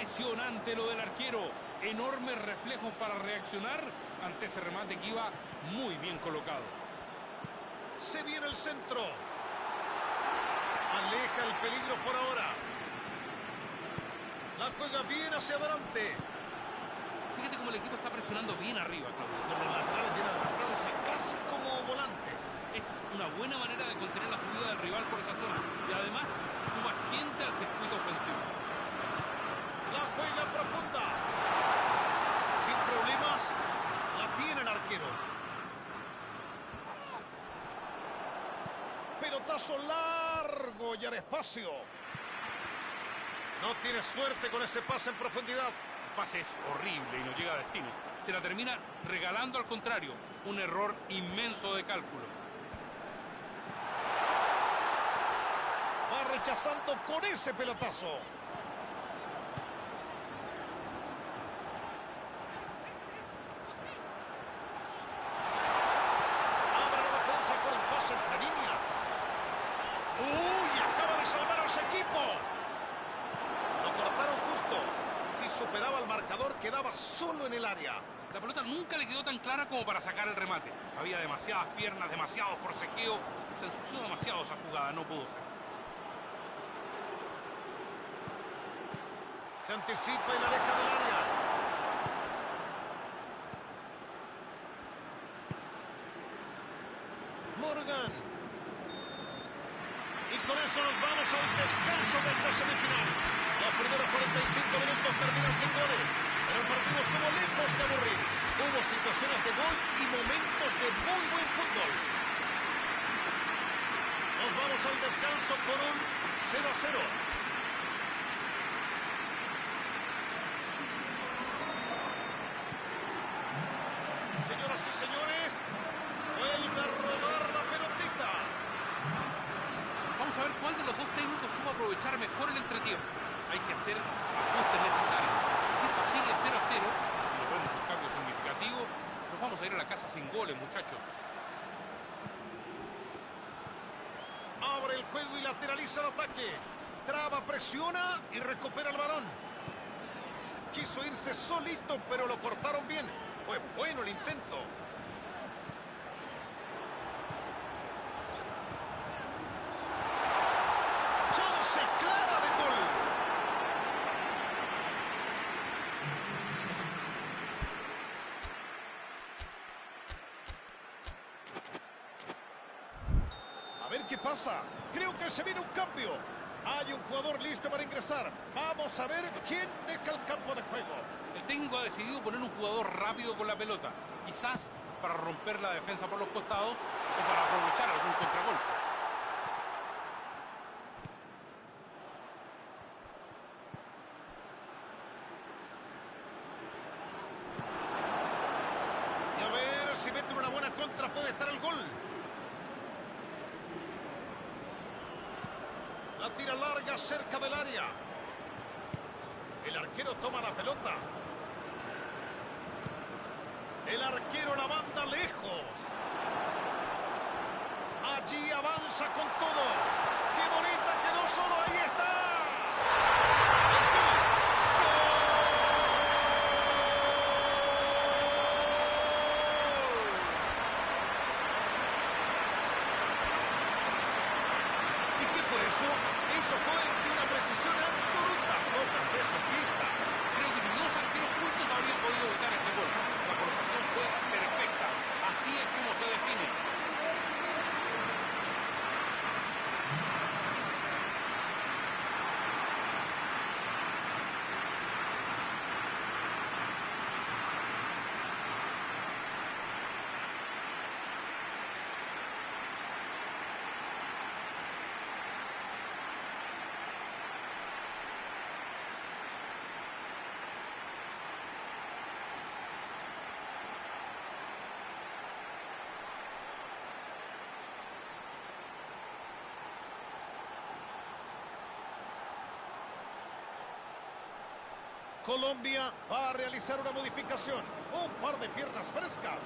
Impresionante lo del arquero. Enormes reflejos para reaccionar ante ese remate que iba muy bien colocado. Se viene el centro. Aleja el peligro por ahora. La juega bien hacia adelante. Fíjate cómo el equipo está presionando bien arriba, Claudio. Con los laterales bien adelantados, casi como volantes. Es una buena manera de contener la subida del rival por esa zona. Y además, suma gente al circuito ofensivo. La juega profunda. Sin problemas, la tiene el arquero. Pelotazo largo y al espacio. No tiene suerte con ese pase en profundidad. El pase es horrible y no llega a destino. Se la termina regalando al contrario. Un error inmenso de cálculo. Va rechazando con ese pelotazo. Abre la defensa con el pase entre líneas. ¡Uy! Acaba de salvar a ese equipo. Lo cortaron justo. Si superaba el marcador, quedaba solo en el área. La pelota nunca le quedó tan clara como para sacar el remate. Había demasiadas piernas, demasiado forcejeo. Se ensució demasiado esa jugada, no pudo ser. Se anticipa y la aleja del área. Morgan. Y con eso nos vamos al descanso de esta semifinal. Los primeros 45 minutos terminan sin goles. Pero el partido estuvo lejos de aburrir. Hubo situaciones de gol y momentos de muy buen fútbol. Nos vamos al descanso con un 0-0. Señoras y señores, vuelve a rodar la pelotita. Vamos a ver cuál de los dos técnicos supo aprovechar mejor el entretiempo. Hay que hacer ajustes necesarios. Si esto sigue 0-0, y nos vemos un cambio significativo, nos vamos a ir a la casa sin goles, muchachos. Abre el juego y lateraliza el ataque. Traba, presiona y recupera el balón. Quiso irse solito, pero lo cortaron bien. Fue bueno el intento. Chance clara de gol. A ver qué pasa. Creo que se viene un cambio. Hay un jugador listo para ingresar. Vamos a ver quién deja el campo de juego. El técnico ha decidido poner un jugador rápido con la pelota. Quizás para romper la defensa por los costados o para aprovechar algún contragolpe. Y a ver si mete una buena contra puede estar el gol. La tira larga cerca del área. El arquero toma la pelota. El arquero la manda lejos. Allí avanza con todo. ¡Qué bonita quedó solo! ¡Ahí está! ¡Es gol! ¿Y qué fue eso? Eso fue de una precisión absoluta. Pocas veces vista. Creo que ni dos arqueros juntos habrían podido evitar este gol. La colocación fue perfecta. Así es como se define. Colombia va a realizar una modificación. Un par de piernas frescas.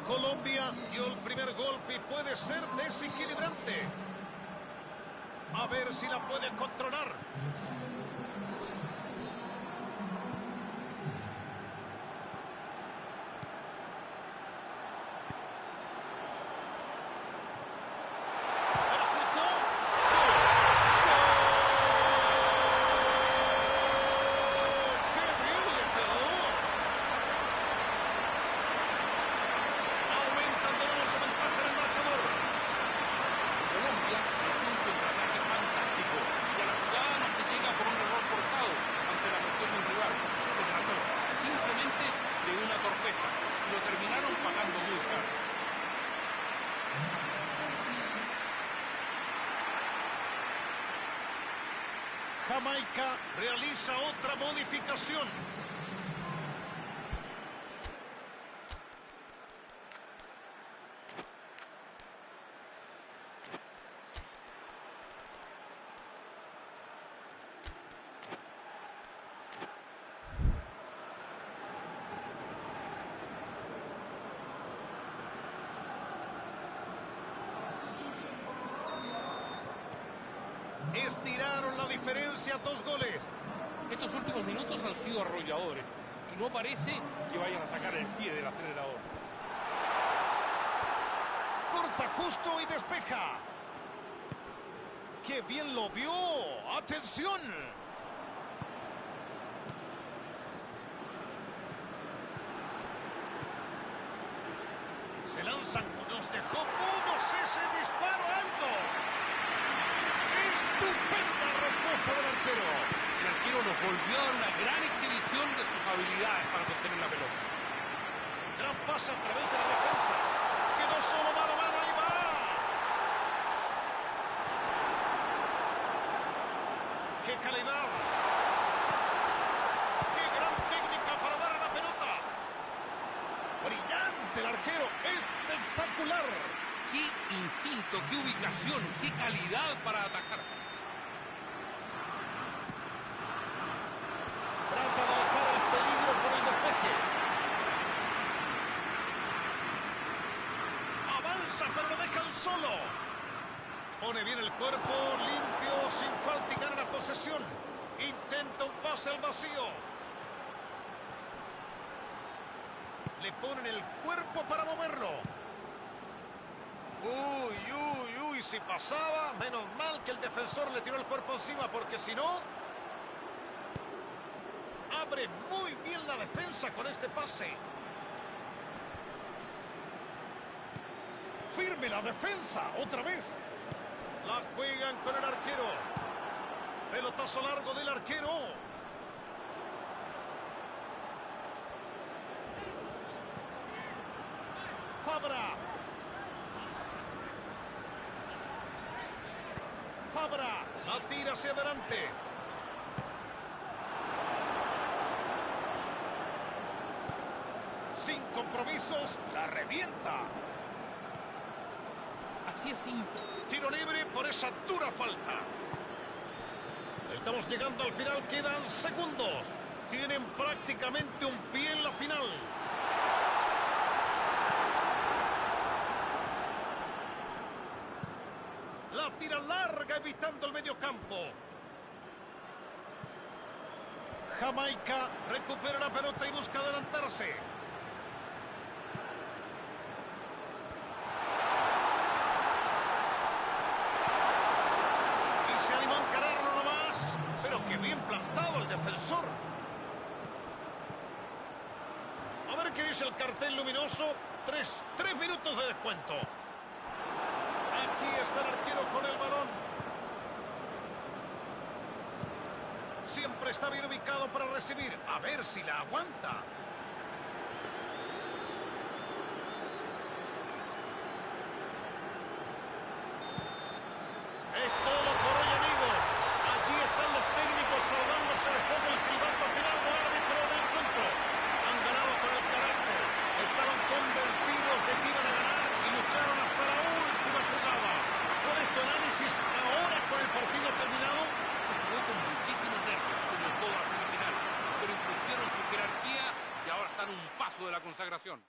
Colombia dio el primer golpe y puede ser desequilibrante. A ver si la puede controlar. Lo terminaron pagando muy caro. Jamaica realiza otra modificación. Estiraron la diferencia a 2 goles. Estos últimos minutos han sido arrolladores y no parece que vayan a sacar el pie del acelerador. Corta justo y despeja. ¡Qué bien lo vio! ¡Atención! Se lanzan con los de Jocodos ese disparo alto. ¡Estupenda respuesta del arquero! El arquero nos volvió a dar una gran exhibición de sus habilidades para contener la pelota. Gran pase a través de la defensa. Quedó solo mano a mano, ahí va. ¡Qué calidad! ¡Qué gran técnica para dar a la pelota! ¡Brillante el arquero! ¡Espectacular! ¡Qué instinto, qué ubicación, qué calidad para atacar! Trata de alejar el peligro por el despeje. Avanza, pero lo dejan solo. Pone bien el cuerpo, limpio, sin falta y gana la posesión. Intenta un pase al vacío. Le ponen el cuerpo para moverlo. Uy, uy, uy, si pasaba, menos mal que el defensor le tiró el cuerpo encima, porque si no... Abre muy bien la defensa con este pase. Firme la defensa, otra vez. La juegan con el arquero. Pelotazo largo del arquero. Fabra. Fabra. La tira hacia adelante. Sin compromisos, la revienta. Así es simple. Tiro libre por esa dura falta. Estamos llegando al final, quedan segundos. Tienen prácticamente un pie en la final. La tira larga evitando el medio campo. Jamaica recupera la pelota y busca adelantarse. Se animó a encararlo nomás, pero que bien plantado el defensor. A ver qué dice el cartel luminoso. Tres minutos de descuento. Aquí está el arquero con el balón. Siempre está bien ubicado para recibir. A ver si la aguanta. Es todo por hoy, amigos. Allí están los técnicos saludándose después del silbato final del árbitro del encuentro. Han ganado con el carácter. Estaban convencidos de que iban a ganar y lucharon hasta la última jugada. Con este análisis, ahora con el partido terminado, Se jugó con muchísimos nervios, como toda la semifinal, pero impusieron su jerarquía y ahora están a un paso de la consagración.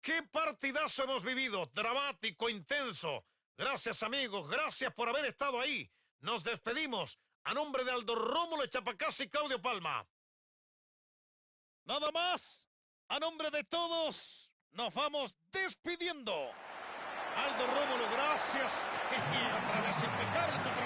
¡Qué partidazo hemos vivido! Dramático, intenso. Gracias, amigos. Gracias por haber estado ahí. Nos despedimos. A nombre de Aldo Rómulo Echapacás y Claudio Palma. Nada más. A nombre de todos, nos vamos despidiendo. Aldo Rómulo, gracias. Y otra vez impecable tu